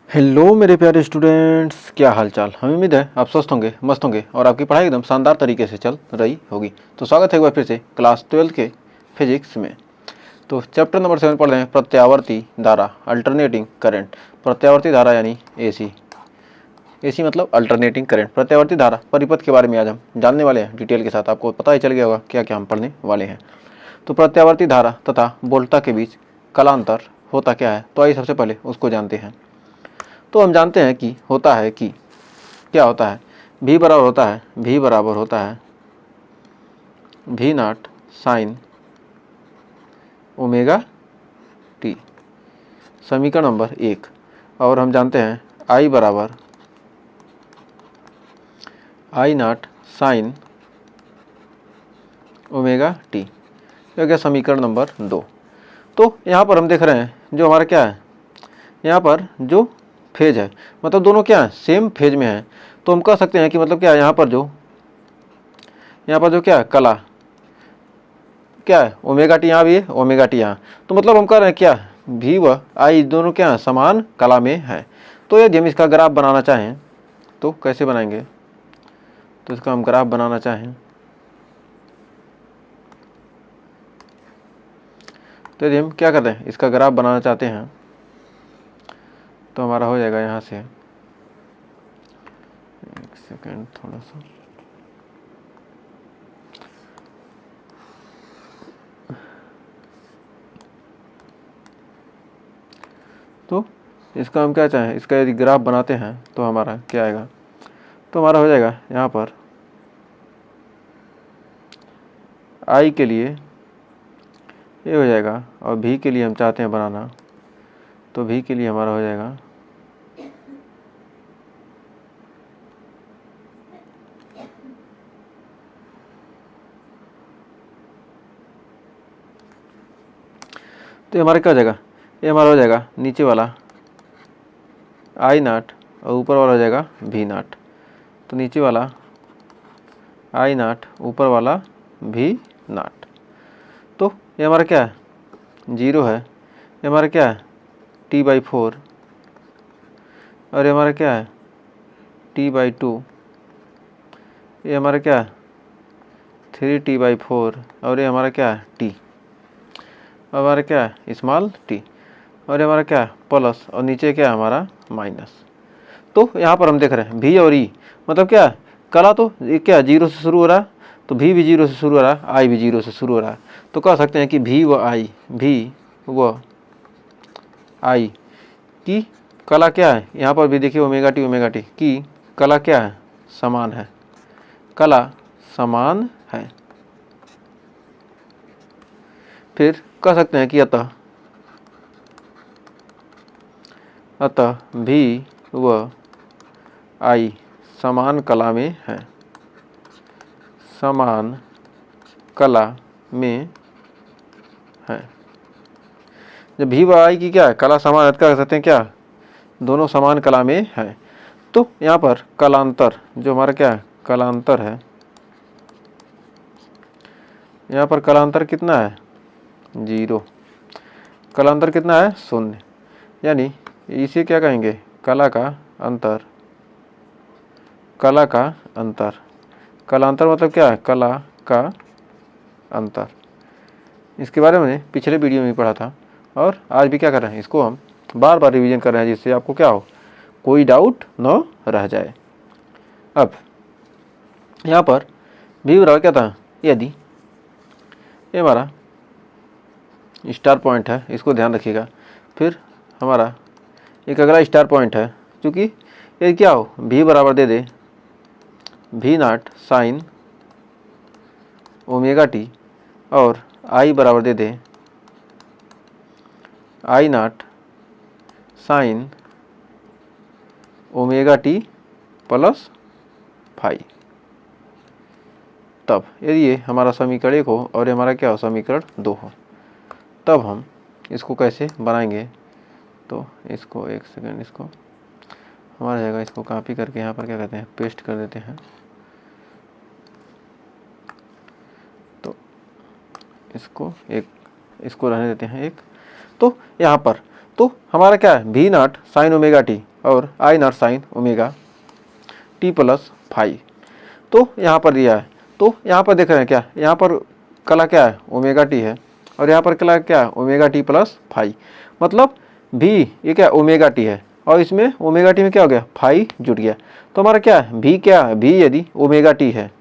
Hello मेरे प्यारे students, क्या हाल चाल। हमें उम्मीद है आप स्वस्थ होंगे, मस्त होंगे और आपकी पढ़ाई एकदम शानदार तरीके से चल रही होगी। तो स्वागत है एक बार फिर से क्लास 12 के फिजिक्स में। तो चैप्टर नंबर 7 पढ़ रहे हैं प्रत्यावर्ती धारा, अल्टरनेटिंग करंट। प्रत्यावर्ती धारा यानी एसी। एसी मतलब अल्टरनेटिंग करंट, प्रत्यावर्ती धारा, परिपथ के बारे में आज हम जानने वाले हैं डिटेल के साथ। आपको पता ही चल गया होगा क्या क्या हम पढ़ने वाले हैं। तो प्रत्यावर्ती धारा तथा वोल्टता के बीच कलांतर होता क्या है, तो आइए सबसे पहले उसको जानते हैं। तो हम जानते हैं कि होता है कि क्या होता है, V बराबर होता है V not sine omega T, समीकरण नंबर 1। और हम जानते हैं I बराबर I nought sine omega T, यह गया समीकरण नंबर 2। तो यहाँ पर हम देख रहे हैं जो हमारा क्या है, यहाँ पर जो फेज है, मतलब दोनों क्या है, सेम फेज में है। तो हम कह सकते हैं कि मतलब क्या है, यहाँ पर जो क्या है, कला क्या है, ओमेगा टी यहाँ भी है, ओमेगा टी यहाँ। तो मतलब हम कह रहे हैं क्या, V व I दोनों क्या है, समान कला में है। तो यदि हम इसका ग्राफ बनाना चाहें तो कैसे बनाएंगे, तो इसका हम ग्राफ बनाना चाहें तो यदि हम क्या करते हैं, इसका ग्राफ बनाना चाहते हैं तो हमारा हो जाएगा यहाँ से, एक सेकेंड थोड़ा सा, तो इसका हम क्या चाहें, इसका यदि ग्राफ बनाते हैं तो हमारा क्या आएगा, तो हमारा हो जाएगा यहाँ पर I के लिए ये हो जाएगा, और V के लिए हम चाहते हैं बनाना, तो V के लिए हमारा हो जाएगा तो हमारा क्या हो जाएगा, ये हमारा हो जाएगा नीचे वाला I नॉट और ऊपर वाला हो जाएगा V नॉट। तो नीचे वाला I नॉट, ऊपर वाला V नॉट। तो ये हमारा क्या है, 0 है। ये हमारा क्या है, T/4, और ये हमारा क्या है, T/2। ये हमारा क्या है, 3T/4, और ये हमारा क्या है, T। हमारा क्या है, स्मॉल t, और ये हमारा क्या है, प्लस, और नीचे क्या है हमारा माइनस। तो यहाँ पर हम देख रहे हैं V और E, मतलब क्या है, कला तो ये क्या 0 से शुरू हो रहा है, तो V भी 0 से शुरू हो रहा है, I भी 0 से शुरू हो रहा है। तो कह सकते हैं कि V व I की कला क्या है, यहाँ पर भी देखिए ओमेगा टी की कला क्या है, समान है, कला समान है। फिर कह सकते हैं कि अतः V व I समान कला में है, समान कला में है। जब V व I की क्या है, कला समान है, कह सकते हैं क्या, दोनों समान कला में है। तो यहाँ पर कलांतर, जो हमारा क्या है, कलांतर है, यहाँ पर कलांतर कितना है, 0। कलांतर कितना है, 0। यानी इसे क्या कहेंगे, कला का अंतर। कला का अंतर, कलांतर मतलब क्या है, कला का अंतर। इसके बारे में पिछले वीडियो में पढ़ा था, और आज भी क्या कर रहे हैं, इसको हम बार बार रिवीजन कर रहे हैं, जिससे आपको क्या हो, कोई डाउट न रह जाए। अब यहाँ पर भी बराबर क्या था, यदि ये हमारा स्टार पॉइंट है, इसको ध्यान रखिएगा। फिर हमारा एक अगला स्टार पॉइंट है, क्योंकि ये क्या हो, V बराबर दे दे V not sine omega t, और I बराबर दे दे I nought sine omega t plus phi. तब यदि ये हमारा समीकरण 1 हो और ये हमारा क्या हो, समीकरण 2 हो, तब हम इसको कैसे बनाएंगे। तो इसको एक सेकेंड, इसको हमारा जगह इसको कॉपी करके यहाँ पर क्या कहते हैं, पेस्ट कर देते हैं। तो इसको रहने देते हैं एक। तो यहाँ पर तो हमारा क्या है, V not sine omega t, और i naught sine omega t plus phi. तो यहाँ पर दिया है, तो यहाँ पर देख रहे हैं क्या, यहाँ पर कला क्या है, ओमेगा टी है, और यहाँ पर कला क्या है, ओमेगा टी प्लस फाई। मतलब भी ये क्या ओमेगा टी है, और इसमें ओमेगा टी में क्या हो गया, फाई जुट गया। तो हमारा क्या है, भी क्या है, भी यदि ओमेगा टी है,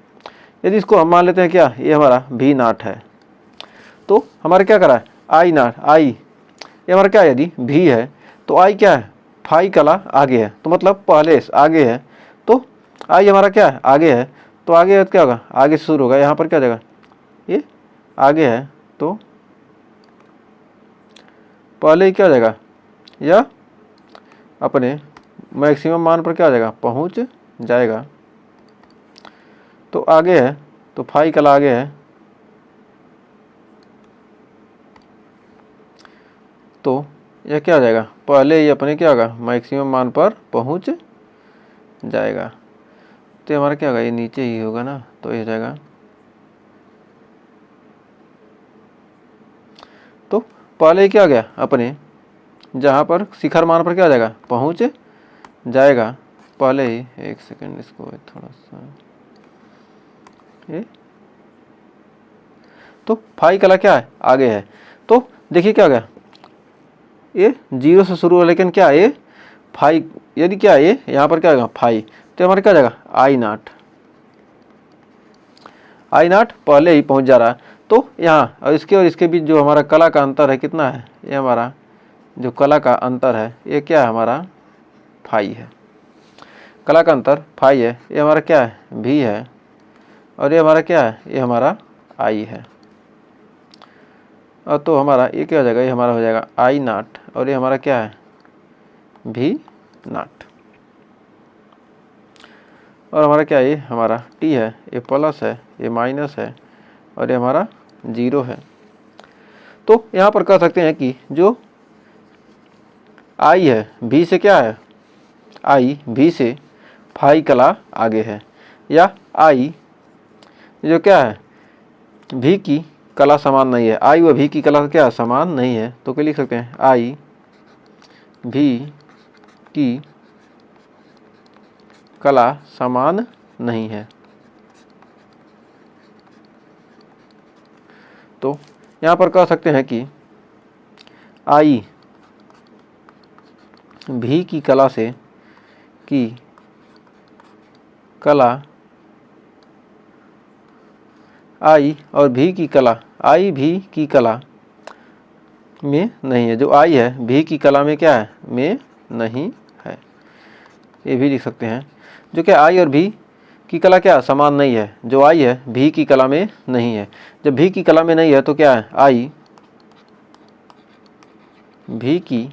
यदि इसको हम मान लेते हैं क्या, ये हमारा भी नॉट है, तो हमारा क्या करा है, आई नॉट, आई ये हमारा क्या है, यदि भी है तो आई क्या है, फाई कला आगे है, तो मतलब पहले से आगे है, तो आई हमारा क्या है, आगे है, तो आगे क्या होगा, आगे से शुरू होगा, यहाँ पर क्या जाएगा, ये आगे है, तो पहले ही क्या हो जाएगा, या अपने मैक्सिमम मान पर क्या हो जाएगा, पहुँच जाएगा। तो आगे है, तो फाई कला आगे है, तो यह क्या हो जाएगा, पहले ही अपने क्या होगा, मैक्सिमम मान पर पहुंच जाएगा। तो हमारा क्या होगा, ये नीचे ही होगा ना, तो ये हो जाएगा, तो पहले ही क्या हो गया, अपने जहाँ पर शिखर मान पर क्या हो जाएगा, पहुंच जाएगा पहले ही। एक सेकंड, इसको थोड़ा सा ये, तो फाई कला क्या है, आगे है, तो देखिए क्या हो गया, ये जीरो से शुरू हो, लेकिन क्या ये फाई, यदि क्या ये यहाँ पर क्या होगा, फाई, तो हमारा क्या हो जाएगा, आई नॉट, आई नॉट पहले ही पहुँच जा रहा है। तो यहाँ और इसके बीच जो हमारा कला का अंतर है कितना है, ये हमारा जो कला का अंतर है ये क्या है, हमारा फाई है, कला का अंतर फाई है, ये हमारा क्या है, भी है, और ये हमारा क्या है, ये हमारा आई है। और तो हमारा ये क्या हो जाएगा, ये हमारा हो जाएगा आई नॉट, और ये हमारा क्या है, भी नॉट, और हमारा क्या है, ये हमारा टी है, ये प्लस है, ये माइनस है, और ये हमारा जीरो है। तो यहाँ पर कह सकते हैं कि जो आई है भी से क्या है, आई भी से फाई कला आगे है, या आई जो क्या है, भी की कला समान नहीं है, आई व भी की कला क्या समान नहीं है, तो क्या लिख सकते हैं, आई भी की कला समान नहीं है। तो यहाँ पर कह सकते हैं कि आई भी की कला से की कला, आई और भी की कला, आई भी की कला में नहीं है, जो आई है भी की कला में क्या है, में नहीं है, ये भी लिख सकते हैं। जो क्या आई और भी की कला क्या समान नहीं है, जो आई है भी की कला में नहीं है, जब भी की कला में नहीं है तो क्या है, आई भी की,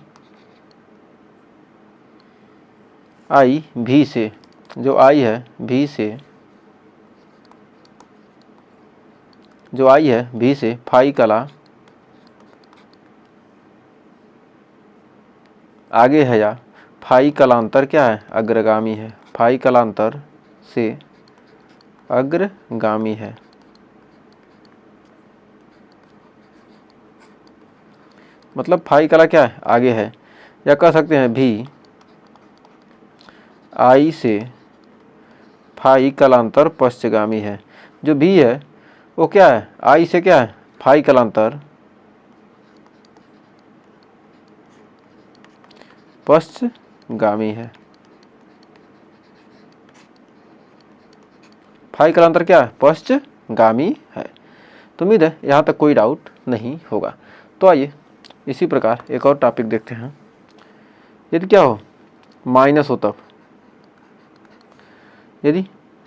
आई भी से, जो आई है भी से, जो आई है भी से फाई कला आगे है, या फाई कलांतर क्या है, अग्रगामी है, फाई कलांतर से अग्रगामी है। मतलब फाई कला क्या है, आगे है, या कह सकते हैं भी आई से फाई कलांतर पश्चगामी है। जो भी है वो क्या है, आई से क्या है, फाई कलांतर पश्चगामी है। फाई कलांतर क्या है, पश्चगामी है। तो उम्मीद है यहाँ तक कोई डाउट नहीं होगा। तो आइए इसी प्रकार एक और टॉपिक देखते हैं। यदि क्या हो, माइनस हो तब, यदि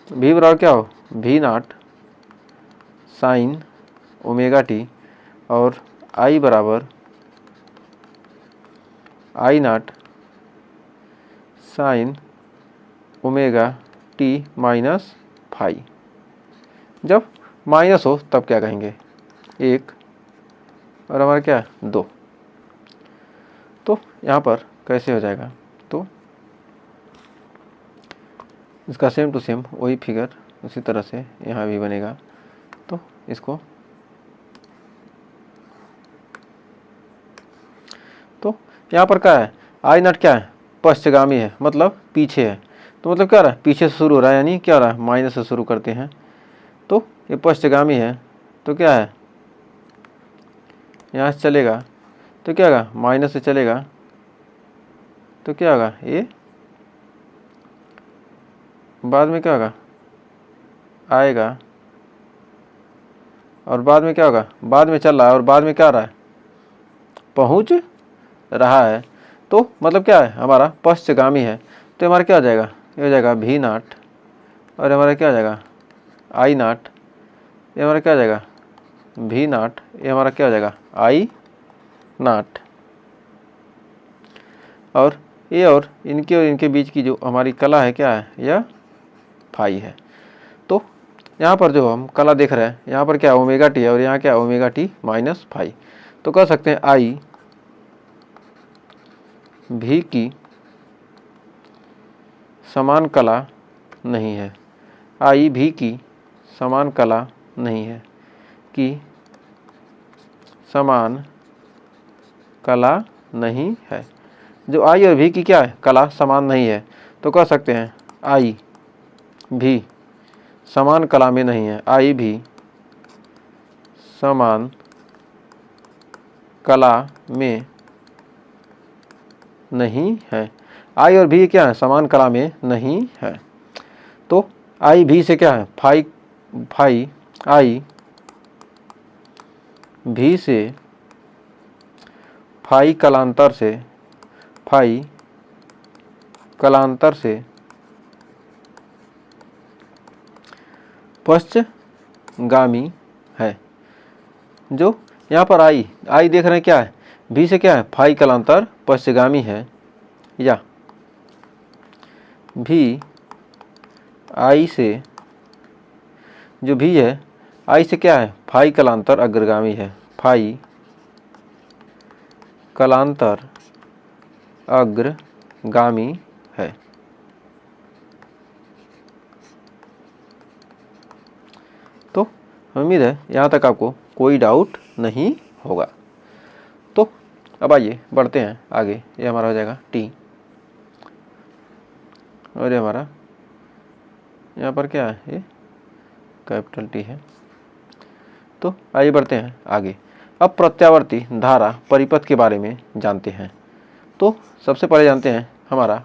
भी बराबर क्या हो, भी नॉट साइन ओमेगा टी, और आई बराबर i naught sine omega t minus phi. जब माइनस हो तब क्या कहेंगे, एक, और हमारा क्या है, दो। तो यहाँ पर कैसे हो जाएगा, तो इसका सेम टू सेम वही फिगर उसी तरह से यहाँ भी बनेगा। तो इसको, तो यहाँ पर क्या है, आई नॉट क्या है, पश्चगामी है, मतलब पीछे है। तो मतलब क्या हो रहा है, पीछे से शुरू हो रहा है, यानी क्या हो रहा है, माइनस से शुरू करते हैं। तो ये पश्चगामी है, तो क्या है, यहाँ से चलेगा तो क्या होगा, माइनस से चलेगा तो क्या होगा, ये बाद में क्या होगा, आएगा, और बाद में क्या होगा, बाद में चल रहा है, और बाद में क्या आ रहा है, पहुँच रहा है। तो मतलब क्या है, हमारा पश्चगामी है, तो हमारा क्या हो जाएगा, ये हो जाएगा भी नाट, और हमारा क्या हो जाएगा, आई नाट, ये हमारा क्या हो जाएगा, भी नाट, ये हमारा क्या हो जाएगा, आई नाट। और ये और इनके बीच की जो हमारी कला है क्या है, यह फाई है। तो यहाँ पर जो हम कला देख रहे हैं, यहाँ पर क्या ओमेगा टी है, और यहाँ क्या ओमेगा टी माइनस फाई। तो कह सकते हैं आई भी की समान कला नहीं है, आई भी की समान कला नहीं है, कि समान कला नहीं है। जो आई और भी की क्या है, कला समान नहीं है, तो कह सकते हैं आई भी समान कला में नहीं है, आई भी समान कला में नहीं है। आई और भी क्या है, समान कला में नहीं है। तो आई भी से क्या है, फाई, फाई आई भी से फाई कलांतर से, फाई कलांतर से पश्चगामी है। जो यहाँ पर आई देख रहे हैं क्या है, भी से क्या है, फाई कलांतर पश्चगामी है, या भी आई से, जो भी है आई से क्या है, फाई कलांतर अग्रगामी है, फाई कलांतर अग्रगामी है। तो उम्मीद है यहाँ तक आपको कोई डाउट नहीं होगा। तो अब आइए बढ़ते हैं आगे। ये हमारा हो जाएगा टी, और ये हमारा यहाँ पर क्या है, ये कैपिटल टी है। तो आइए बढ़ते हैं आगे। अब प्रत्यावर्ती धारा परिपथ के बारे में जानते हैं। तो सबसे पहले जानते हैं हमारा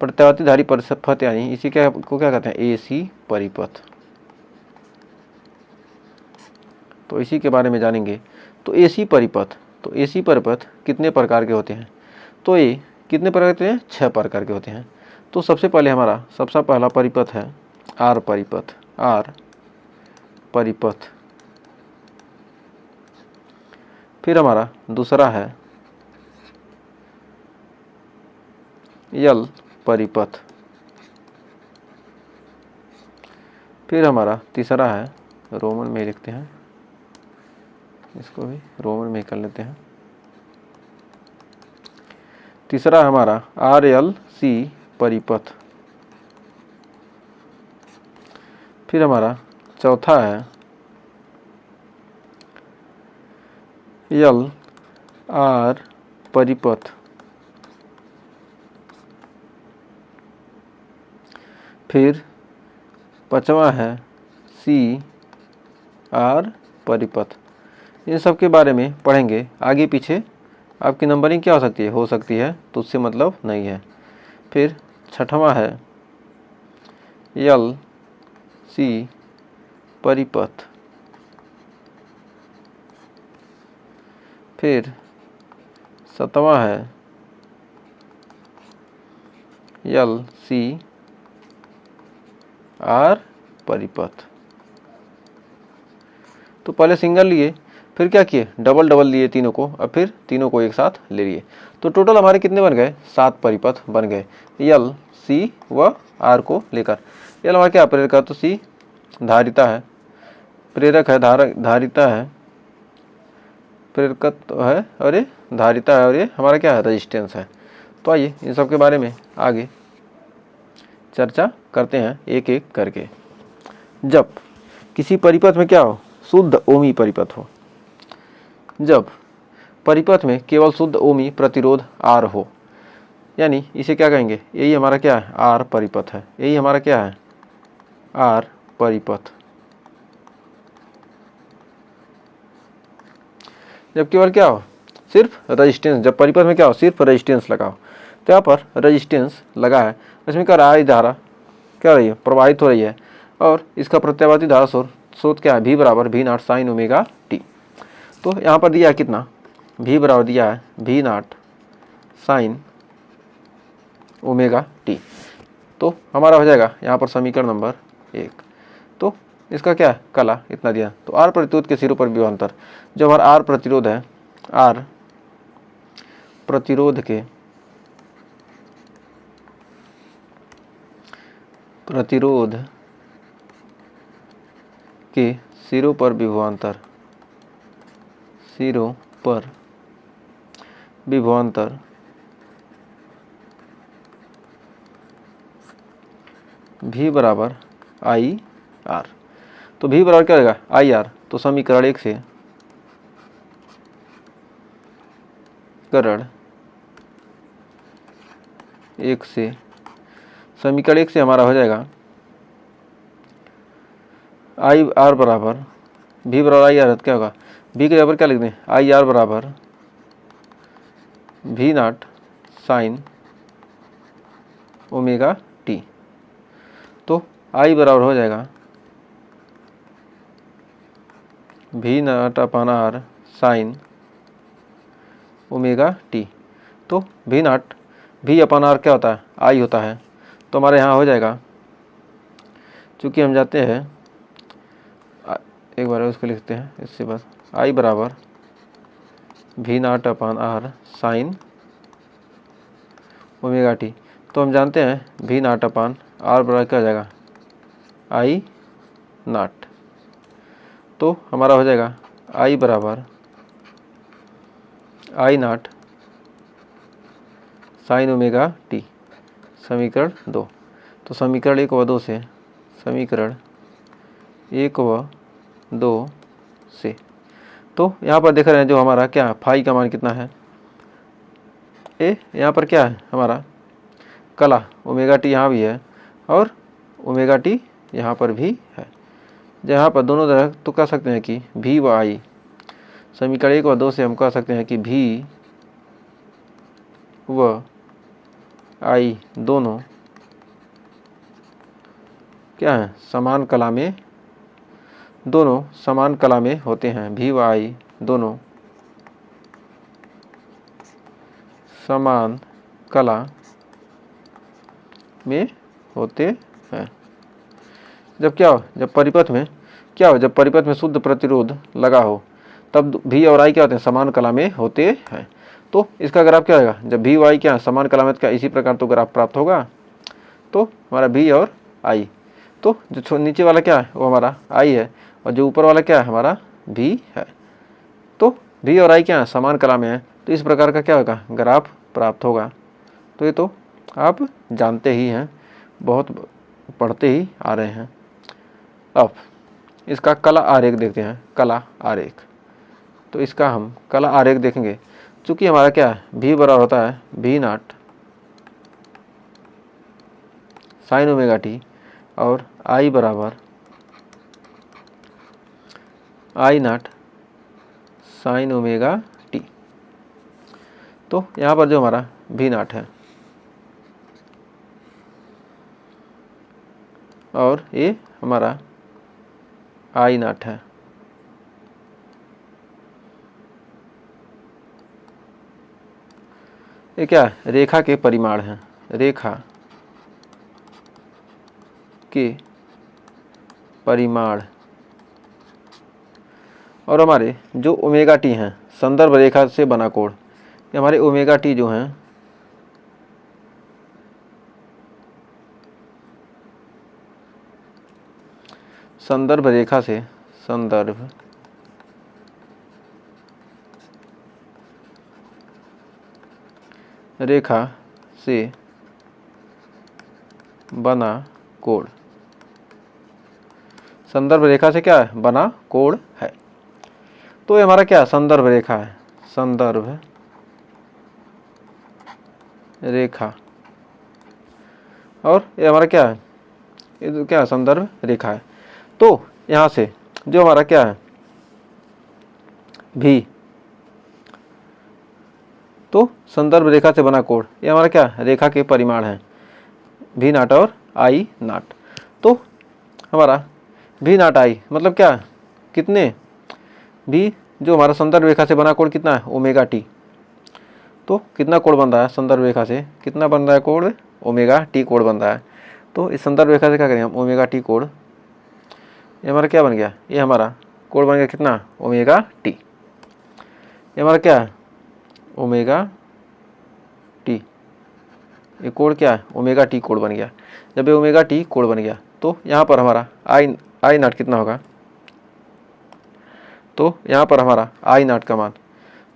प्रत्यावर्ती धारी परिपथ, यानी इसी क्या को क्या कहते हैं, एसी परिपथ। तो इसी के बारे में जानेंगे। तो एसी परिपथ, तो एसी परिपथ कितने प्रकार के होते हैं, तो ये कितने प्रकार के होते हैं, 6 प्रकार के होते हैं। तो सबसे पहले हमारा सबसे पहला परिपथ है आर परिपथ, आर परिपथ। फिर हमारा दूसरा है यल परिपथ। फिर हमारा तीसरा है, रोमन में लिखते हैं, इसको भी रोमन में कर लेते हैं। तीसरा हमारा आर एल सी परिपथ। फिर हमारा चौथा है यल आर परिपथ। फिर पांचवा है सी आर परिपथ। इन सब के बारे में पढ़ेंगे आगे पीछे। आपकी नंबरिंग क्या हो सकती है तो उससे मतलब नहीं है। फिर छठवां है यल सी परिपथ। फिर सातवां है यल सी आर परिपथ। तो पहले सिंगल लिए, फिर क्या किए, डबल डबल लिए तीनों को, अब फिर तीनों को एक साथ ले लिए। तो टोटल हमारे कितने बन गए, 7 परिपथ बन गए, यल सी व आर को लेकर। यल हमारा क्या प्रेरक है, तो सी धारिता है, प्रेरक है, धारिता है, प्रेरकत्व है, और ये धारिता है, और ये हमारा क्या है, रेजिस्टेंस है। तो आइए इन सब के बारे में आगे चर्चा करते हैं एक एक करके। जब किसी परिपथ में क्या हो, शुद्ध ओमी परिपथ हो, जब परिपथ में केवल शुद्ध ओमी प्रतिरोध आर हो, यानी इसे क्या कहेंगे, यही हमारा क्या है, आर परिपथ है, यही हमारा क्या है, आर परिपथ। जब केवल क्या हो, सिर्फ रजिस्टेंस, जब परिपथ में क्या हो, सिर्फ रजिस्टेंस लगा हो, तो यहाँ पर रजिस्टेंस लगा है, इसमें क्या रहा है, धारा क्या हो रही है, प्रवाहित हो रही है, और इसका प्रत्यावर्ती धारा स्रोत क्या है, V बराबर V not sine omega t. तो यहाँ पर दिया है कितना, V बराबर दिया है V not sine omega t. तो हमारा हो जाएगा यहाँ पर समीकरण नंबर 1। तो इसका क्या है, कला इतना दिया। तो आर प्रतिरोध के सिरों पर विभवांतर, जो हमारा आर प्रतिरोध है, आर प्रतिरोध के सिरों पर विभवांतर, सिरों पर विभवांतर V बराबर आई आर। तो V बराबर क्या होगा, आई आर। तो समीकरण 1 से, समीकरण 1 से हमारा हो जाएगा आई आर बराबर, V बराबर आई आर, क्या होगा, V के बराबर क्या लिख दें, आई आर बराबर V not sine omega t. तो आई बराबर हो जाएगा V nought upon R sine omega t. तो V nought, V upon R क्या होता है, आई होता है। तो हमारे यहाँ हो जाएगा, चूँकि हम जाते हैं, एक बार उसको लिखते हैं, इससे बस आई बराबर V nought upon R sine omega t. तो हम जानते हैं V नॉट अपन आर बराबर क्या हो जाएगा, आई नॉट। तो हमारा हो जाएगा आई बराबर i naught sine omega T, समीकरण 2। तो समीकरण 1 व 2 से, समीकरण 1 व 2 से, तो यहाँ पर देख रहे हैं जो हमारा क्या है, फाई का मान कितना है, ए यहाँ पर क्या है हमारा कला, ओमेगा टी यहाँ भी है और ओमेगा टी यहाँ पर भी है। जहाँ पर दोनों तरह तो कह सकते हैं कि V व आई, समीकरण 1 व 2 से हम कह सकते हैं कि V व आई दोनों क्या है, समान कला में, दोनों समान कला में होते हैं। V व आई दोनों समान कला में होते हैं। जब क्या हो, जब परिपथ में क्या हो, जब परिपथ में शुद्ध प्रतिरोध लगा हो, तब V और I क्या होते हैं, समान कला में होते हैं। तो इसका ग्राफ क्या होगा, जब V और I क्या समान कला में, क्या इसी प्रकार तो ग्राफ प्राप्त होगा। तो हमारा V और I, तो जो नीचे वाला क्या है वो हमारा I है, और जो ऊपर वाला क्या है हमारा V है। तो V और I क्या है, समान कला में है, तो इस प्रकार का क्या होगा, ग्राफ प्राप्त होगा। तो ये तो आप जानते ही हैं, बहुत पढ़ते ही आ रहे हैं। अब इसका कला आरेख देखते हैं, कला आरेख। तो इसका हम कला आरेख देखेंगे, चूँकि हमारा क्या है, V बराबर होता है V not sine omega t, और I बराबर i naught sine omega t. तो यहाँ पर जो हमारा V नॉट है और ये हमारा आई नॉट है। ये क्या है, रेखा के परिमाण हैं, रेखा के परिमाण। और हमारे जो ओमेगा टी हैं, संदर्भ रेखा से बना कोण, ये हमारे ओमेगा टी जो हैं संदर्भ रेखा से, संदर्भ रेखा से बना कोण, संदर्भ रेखा से क्या है, बना कोण है। तो ये हमारा क्या संदर्भ रेखा है, संदर्भ रेखा, और ये हमारा क्या है, ये तो क्या है, संदर्भ रेखा है। तो यहाँ से जो हमारा क्या है भी, तो संदर्भ रेखा से बना कोण, ये हमारा क्या है, रेखा के परिमाण है भी नाट और आई नाट। तो हमारा भी नाट आई मतलब क्या है, कितने भी, जो हमारा संदर्भ रेखा से बना कोण कितना है, ओमेगा टी। तो कितना कोण बन रहा है संदर्भ रेखा से, कितना बन रहा है कोण, ओमेगा टी कोण बन रहा है। तो इस संदर्भ रेखा से क्या करेंगे हम, ओमेगा टी कोण, ये हमारा क्या बन गया, ये हमारा कोण बन गया कितना, ओमेगा टी। ये हमारा क्या है, ओमेगा टी, ये कोण क्या है, ओमेगा टी कोण बन गया। जब ये ओमेगा टी कोण बन गया तो यहाँ पर हमारा आई नाट कितना होगा, तो यहाँ पर हमारा आई नाट का मान,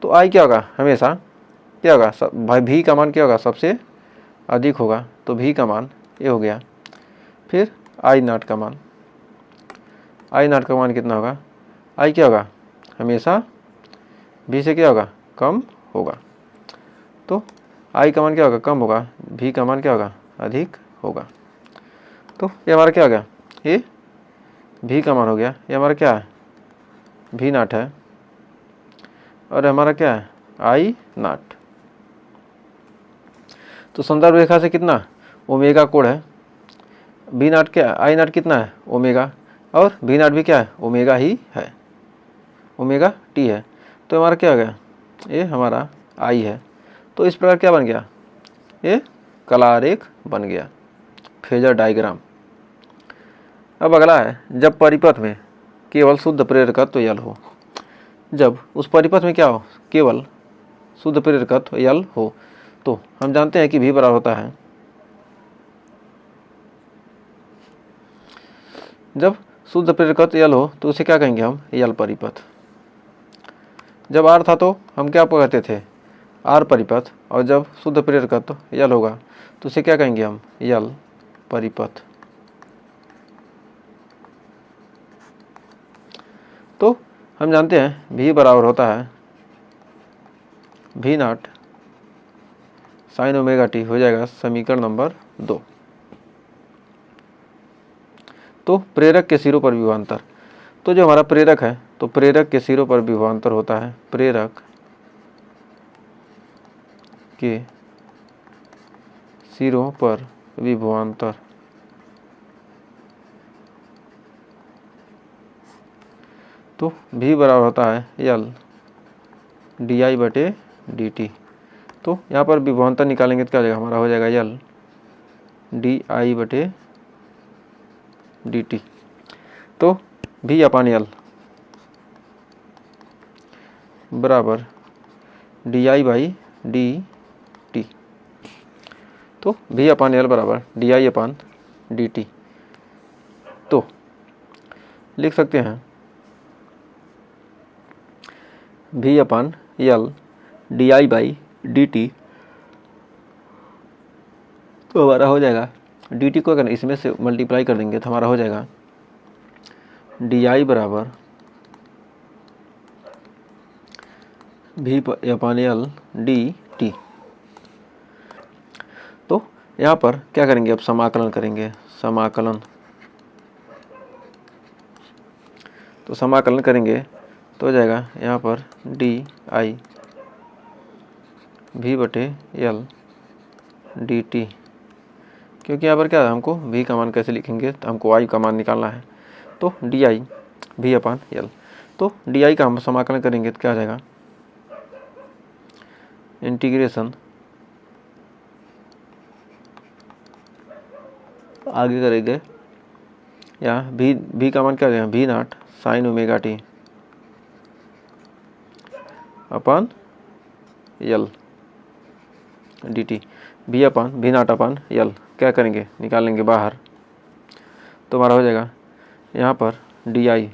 तो आई क्या होगा, हमेशा क्या होगा, भाई भी का मान क्या होगा, सबसे अधिक होगा। तो भी का मान ये हो गया। फिर आई नाट का मान, आई नाट का मान कितना होगा, आई क्या होगा, हमेशा भी से क्या होगा, कम होगा। तो आई का मान क्या होगा, कम होगा, भी का मान क्या होगा, अधिक होगा। तो ये हमारा क्या हो गया, ये भी का मान हो गया, ये हमारा क्या है, भी नाट है, और हमारा क्या है, आई नाट। तो संदर्भ रेखा से कितना, ओमेगा कोण है, भी नाट क्या, आई नाट कितना है, ओमेगा, और भी नाट भी क्या है, ओमेगा ही है, ओमेगा टी है। तो हमारा क्या हो गया, ये हमारा आई है। तो इस प्रकार क्या बन गया, ये कला आरेख बन गया, फेजर डायग्राम। अब अगला है, जब परिपथ में केवल शुद्ध प्रेरकत्व यल हो, जब उस परिपथ में क्या हो, केवल शुद्ध प्रेरकत्व यल हो, तो हम जानते हैं कि भी बराबर होता है, जब शुद्ध प्रेरकत्व यल हो तो उसे क्या कहेंगे हम, यल परिपथ। जब आर था तो हम क्या कहते थे, आर परिपथ, और जब शुद्ध प्रेरकत्व यल होगा तो उसे क्या कहेंगे हम, यल परिपथ। तो हम जानते हैं भी बराबर होता है भी नाट साइन ओमेगा टी, हो जाएगा समीकरण नंबर 2। तो प्रेरक के सिरों पर विभवांतर, तो जो हमारा प्रेरक है तो प्रेरक के सिरों पर विभवांतर होता है, प्रेरक के सिरों पर विभवांतर, तो भी बराबर होता है यल डी आई बटे डी टी। तो यहाँ पर विभवांतर निकालेंगे तो क्या हो जाएगा, हमारा हो जाएगा यल डी आई बटे डी टी। तो भी अपान यल बराबर d i by d t. तो भी अपान यल बराबर d i upon d t. तो लिख सकते हैं V upon L d i by d t, तो हमारा हो जाएगा डी टी को अगर इसमें से मल्टीप्लाई कर देंगे तो हमारा हो जाएगा डी आई बराबर भी अपान यल डी टी। तो यहाँ पर क्या करेंगे, अब समाकलन करेंगे, समाकलन, तो समाकलन करेंगे तो हो जाएगा यहाँ पर डी आई भी बटे यल डी टी, क्योंकि यहाँ पर क्या है, हमको भी का मान कैसे लिखेंगे, तो हमको आई का मान निकालना है। तो डी आई भी अपान यल, तो डी आई का हम समाकलन करेंगे तो क्या हो जाएगा, इंटीग्रेशन, आगे करेंगे यहाँ भी का मान क्या हो जाएगा, भी नाट sign omega T upon L D T, भी अपान भी नाट अपान यल क्या करेंगे, निकाल लेंगे बाहर। तो हमारा हो जाएगा यहाँ पर D I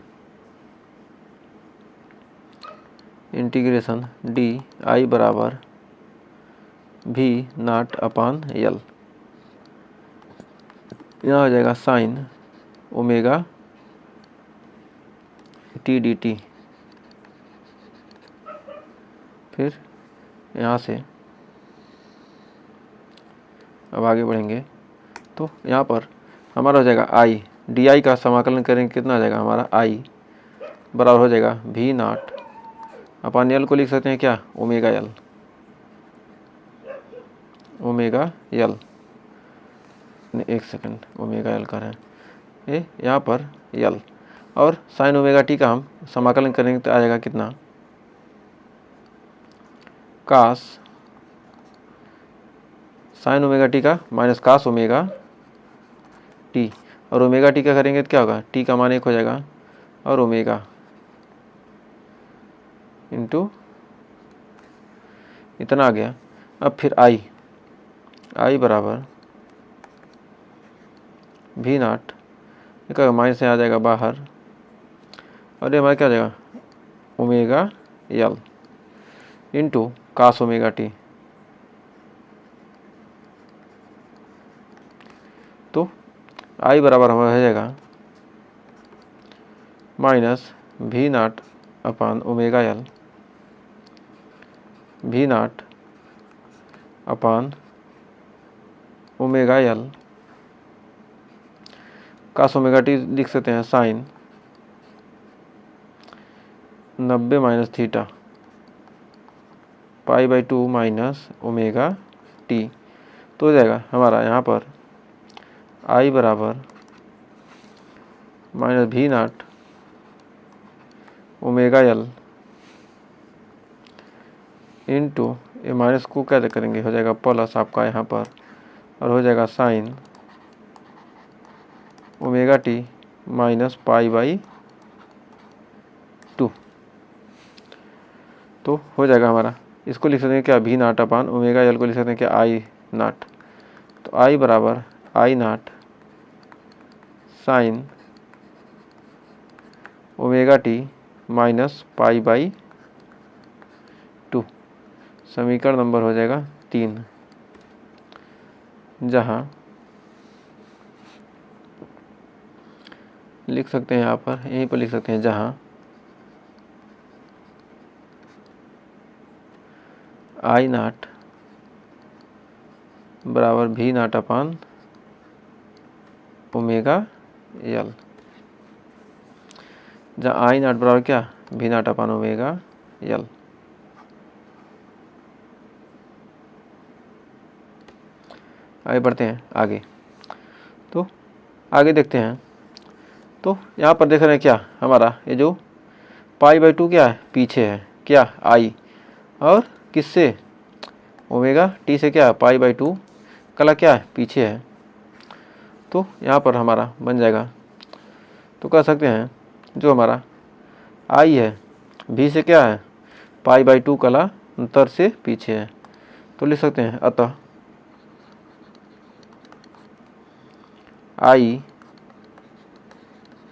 integration D I बराबर भी नाट अपान यल, यहाँ हो जाएगा sign omega T D T. फिर यहाँ से अब आगे बढ़ेंगे तो यहाँ पर हमारा हो जाएगा आई, डी आई का समाकलन करेंगे कितना आ जाएगा हमारा आई बराबर हो जाएगा वी नॉट अपन यल को लिख सकते हैं क्या ओमेगा यल, ओमेगा यल, एक सेकंड ओमेगा यल का है ये यहाँ पर यल, और साइन ओमेगा टी का हम समाकलन करेंगे तो आ जाएगा कितना कास साइन ओमेगा टी का माइनस कास ओमेगा टी, और ओमेगा टी का करेंगे तो क्या होगा टी का मान 1 हो जाएगा और ओमेगा इंटू इतना आ गया। अब फिर आई बराबर वी नॉट का माइनस से आ जाएगा बाहर और ये हमारा क्या आ जाएगा omega L into cos omega t, तो आई बराबर हमारा हो जाएगा minus V nought upon omega L, V nought upon omega L cos omega t लिख सकते हैं sine 90 minus theta pi by 2 minus omega t, तो हो जाएगा हमारा यहाँ पर आई बराबर minus V nought omega L into ये माइनस को क्या करेंगे हो जाएगा प्लस आपका यहाँ पर और हो जाएगा sign omega t minus pi by 2, तो हो जाएगा हमारा इसको लिख सकते हैं क्या वी नॉट अपान ओमेगा यल को लिख सकते हैं क्या आई नॉट, तो आई बराबर i naught sine omega t minus pi by 2, समीकरण नंबर हो जाएगा 3, जहाँ लिख सकते हैं यहाँ पर यहीं पर लिख सकते हैं जहाँ आई नॉट बराबर वी नॉट अपान ओमेगा यल, जहाँ आई नॉट बराबर क्या वी नॉट अपान ओमेगा यल। आगे बढ़ते हैं आगे, तो आगे देखते हैं तो यहाँ पर देख रहे हैं क्या हमारा ये जो पाई बाई 2 क्या है पीछे है क्या आई, और किससे ओमेगा टी से क्या पाई बाई 2 कला क्या है पीछे है, तो यहाँ पर हमारा बन जाएगा तो कह सकते हैं जो हमारा आई है भी से क्या है पाई बाई 2 कला अंतर से पीछे है, तो लिख सकते हैं अतः आई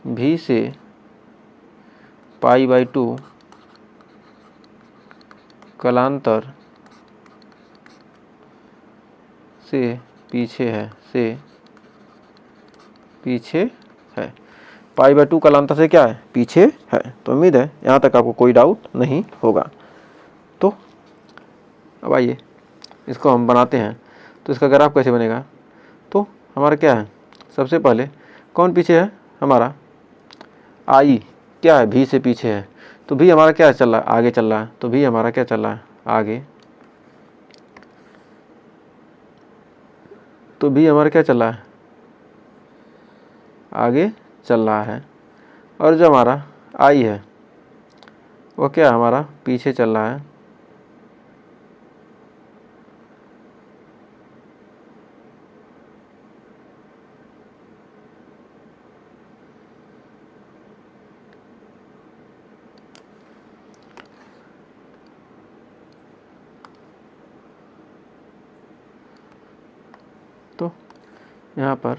भी से पाई बाई 2 कलांतर से पीछे है पाई बाई 2 कलांतर से क्या है पीछे है। तो उम्मीद है यहाँ तक आपको कोई डाउट नहीं होगा। तो अब आइए इसको हम बनाते हैं, तो इसका ग्राफ कैसे बनेगा, तो हमारा क्या है सबसे पहले कौन पीछे है हमारा आई क्या है भी से पीछे है, तो भी हमारा क्या चल रहा है आगे चल रहा है, तो भी हमारा क्या चल रहा है आगे, तो भी हमारा क्या चल रहा है आगे चल रहा है, और जो हमारा आई है वो क्या हमारा पीछे चल रहा है। तो यहाँ पर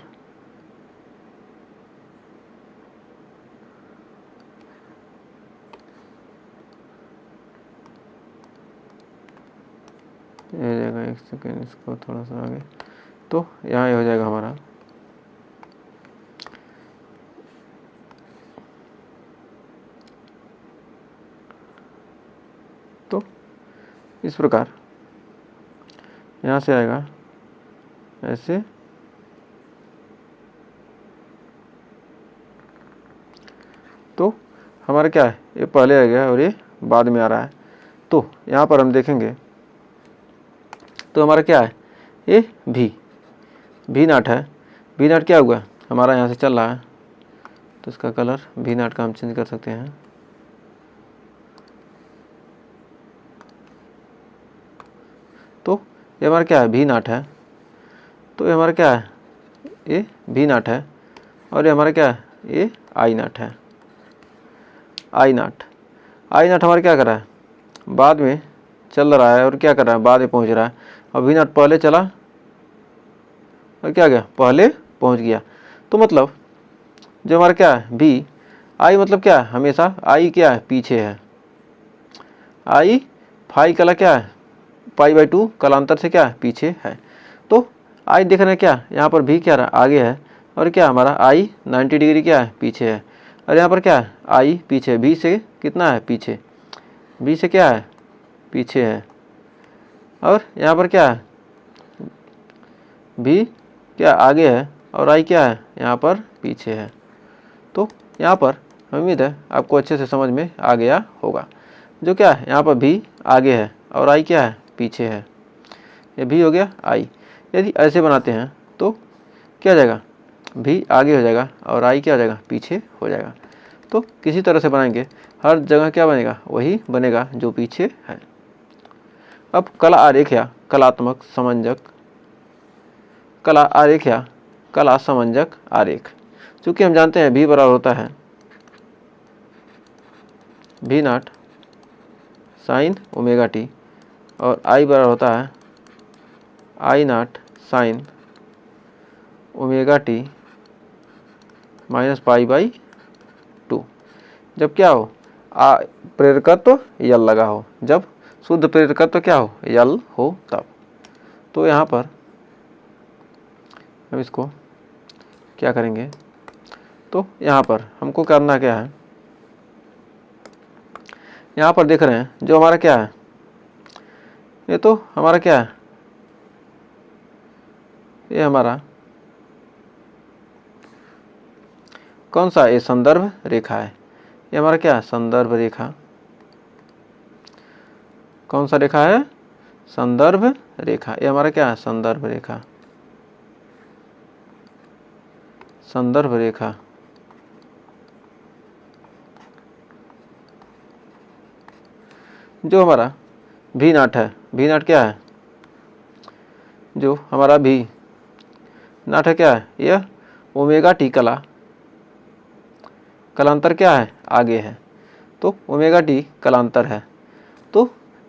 ये जाएगा एक सेकेंड इसको थोड़ा सा आगे, तो यहाँ ये हो जाएगा हमारा तो इस प्रकार यहाँ से आएगा ऐसे तो हमारा क्या है, ये पहले आ गया और ये बाद में आ रहा है। तो यहाँ पर हम देखेंगे तो हमारा क्या है, ये भी नाट है। भी नाट क्या हुआ, हमारा यहाँ से चल रहा है तो इसका कलर भी नाट का हम चेंज कर सकते हैं। तो ये हमारा क्या है, भी नाट है। तो ये हमारा क्या है, ये भी नाट है। और ये हमारा क्या है, ये आई नाट है। आई नाट हमारा क्या कर रहा है, बाद में चल रहा है और क्या कर रहा है, बाद में पहुंच रहा है। और भी नाट पहले चला और क्या गया, पहले पहुंच गया। तो मतलब जो हमारा क्या है भी, आई मतलब क्या है, हमेशा आई क्या है, पीछे है। आई फाई कला क्या है, पाई/2 कलांतर से क्या है, पीछे है। तो आई देख रहे हैं क्या, यहाँ पर भी क्या रहा, आगे है। और क्या हमारा आई 90 डिग्री क्या है, पीछे है। और यहाँ पर क्या है, आई पीछे, भी से कितना है, पीछे। भी से क्या है, पीछे है। और यहाँ पर क्या है, भी क्या आगे है और आई क्या है, यहाँ पर पीछे है। तो यहाँ पर उम्मीद है आपको अच्छे से समझ में आ गया होगा। जो क्या है, यहाँ पर भी आगे है और आई क्या है, पीछे है। ये भी हो गया आई। यदि ऐसे बनाते हैं तो क्या हो जाएगा, भी आगे हो जाएगा और आई क्या हो जाएगा, पीछे हो जाएगा। तो किसी तरह से बनाएंगे, हर जगह क्या बनेगा, वही बनेगा जो पीछे है। अब कला आरेख या कलात्मक समंजक, कला आरेख या कला समंजक आरेख, चूँकि हम जानते हैं भी बराबर होता है भी नाट साइन ओमेगा टी और आई बराबर होता है आई नाट साइन ओमेगा टी -π/2। जब क्या हो, प्रेरकत्व यल लगा हो, जब शुद्ध प्रेरकत्व क्या हो, यल हो तब। तो यहाँ पर हम इसको क्या करेंगे, तो यहाँ पर हमको करना क्या है, यहाँ पर देख रहे हैं जो हमारा क्या है, ये तो हमारा क्या है, ये हमारा कौन सा, ये संदर्भ रेखा है। ये हमारा क्या है, संदर्भ रेखा। कौन सा रेखा है, संदर्भ रेखा। ये हमारा क्या है, संदर्भ रेखा। संदर्भ रेखा जो हमारा भी नाट है, भी नाट क्या है, जो हमारा भी नाट है क्या है, यह ओमेगा टी कलांतर क्या है, आगे है। तो ओमेगा टी कलांतर है। तो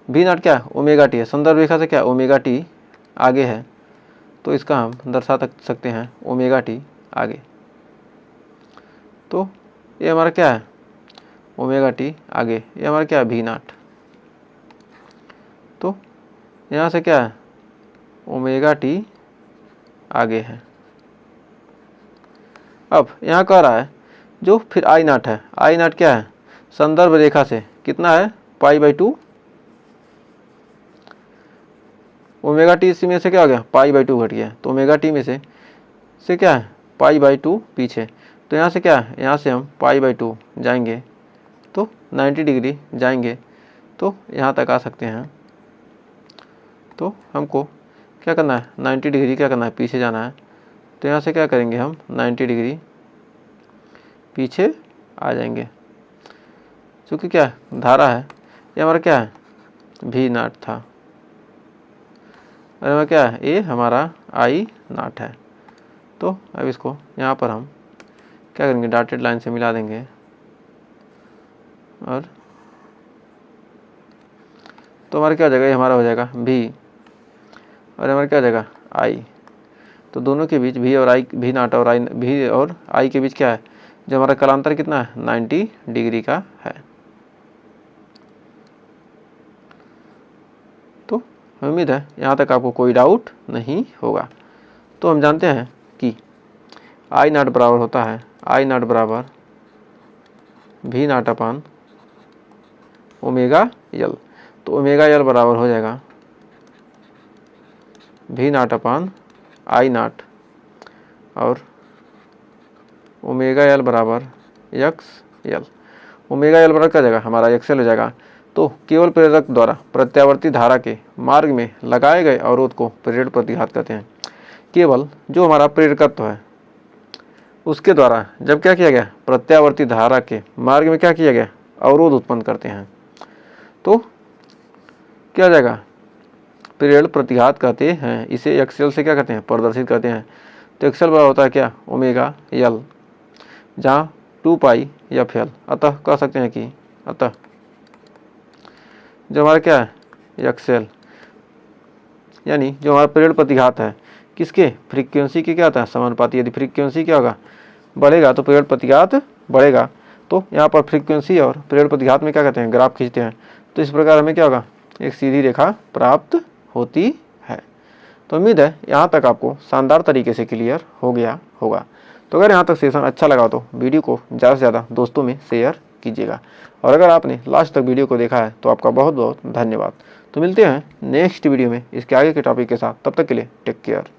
भी नाट क्या है, ओमेगा टी है। संदर्भ रेखा से क्या, ओमेगा टी आगे है। तो इसका हम दर्शा सकते हैं ओमेगा टी आगे। तो ये हमारा क्या है, ओमेगा टी आगे, ये हमारा क्या है, भी नाट। तो यहाँ से क्या है, ओमेगा टी आगे है। अब यहाँ कह रहा है जो फिर आई नाट है, आई नाट क्या है, संदर्भ रेखा से कितना है, π/2। ओमेगा टी में से क्या हो गया, π/2 घट गया। तो ओमेगा टी में से क्या है, π/2 पीछे। तो यहाँ से क्या है, यहाँ से हम π/2 जाएंगे तो 90 डिग्री जाएंगे तो यहाँ तक आ सकते हैं। तो हमको क्या करना है, 90 डिग्री क्या करना है, पीछे जाना है। तो यहाँ से क्या करेंगे हम, 90 डिग्री पीछे आ जाएंगे। चूँकि क्या धारा है, ये हमारा क्या है, भी नाट था। और हमारा क्या है, ये हमारा आई नाट है। तो अब इसको यहाँ पर हम क्या करेंगे, डॉटेड लाइन से मिला देंगे। और तो हमारा क्या हो जाएगा, ये हमारा हो जाएगा भी और हमारा क्या हो जाएगा, आई। तो दोनों के बीच भी और आई, भी नाट और आई, भी और आई के बीच क्या है, जो हमारा कलांतर कितना है, 90 डिग्री का है। तो उम्मीद है यहाँ तक आपको कोई डाउट नहीं होगा। तो हम जानते हैं कि आई नाट बराबर होता है, आई नाट बराबर भी नाट अपान ओमेगा यल। तो ओमेगा यल बराबर हो जाएगा भी नाट अपान आई नॉट और ओमेगा एल बराबर एक्स एल। ओमेगा एल बराबर क्या हो जाएगा, हमारा एक्स एल हो जाएगा। तो केवल प्रेरक द्वारा प्रत्यावर्ती धारा के मार्ग में लगाए गए अवरोध को प्रेरण प्रतिघात कहते हैं। केवल जो हमारा प्रेरकत्व है उसके द्वारा जब क्या किया गया, प्रत्यावर्ती धारा के मार्ग में क्या किया गया, अवरोध उत्पन्न करते हैं, तो क्या हो जाएगा, प्रेरण प्रतिघात कहते हैं। इसे एक्सएल से क्या कहते हैं, प्रदर्शित करते हैं। तो एक्सएल बराबर होता है क्या, ओमेगा एल, जहाँ 2 पाई एफ एल। अतः कह सकते हैं कि अतः जो हमारा क्या है एक्सएल, यानी जो हमारा प्रेरण प्रतिघात है किसके, फ्रीक्वेंसी के क्या होता है, समानुपाती। यदि फ्रीक्वेंसी क्या होगा, बढ़ेगा तो प्रेरण प्रतिघात बढ़ेगा। तो यहाँ पर फ्रीक्वेंसी और प्रेरण प्रतिघात में क्या कहते हैं, ग्राफ खींचते हैं। तो इस प्रकार हमें क्या होगा, एक सीधी रेखा प्राप्त होती है। तो उम्मीद है यहाँ तक आपको शानदार तरीके से क्लियर हो गया होगा। तो अगर यहाँ तक सेशन अच्छा लगा तो वीडियो को ज़्यादा से ज़्यादा दोस्तों में शेयर कीजिएगा। और अगर आपने लास्ट तक वीडियो को देखा है तो आपका बहुत बहुत धन्यवाद। तो मिलते हैं नेक्स्ट वीडियो में इसके आगे के टॉपिक के साथ। तब तक के लिए टेक केयर।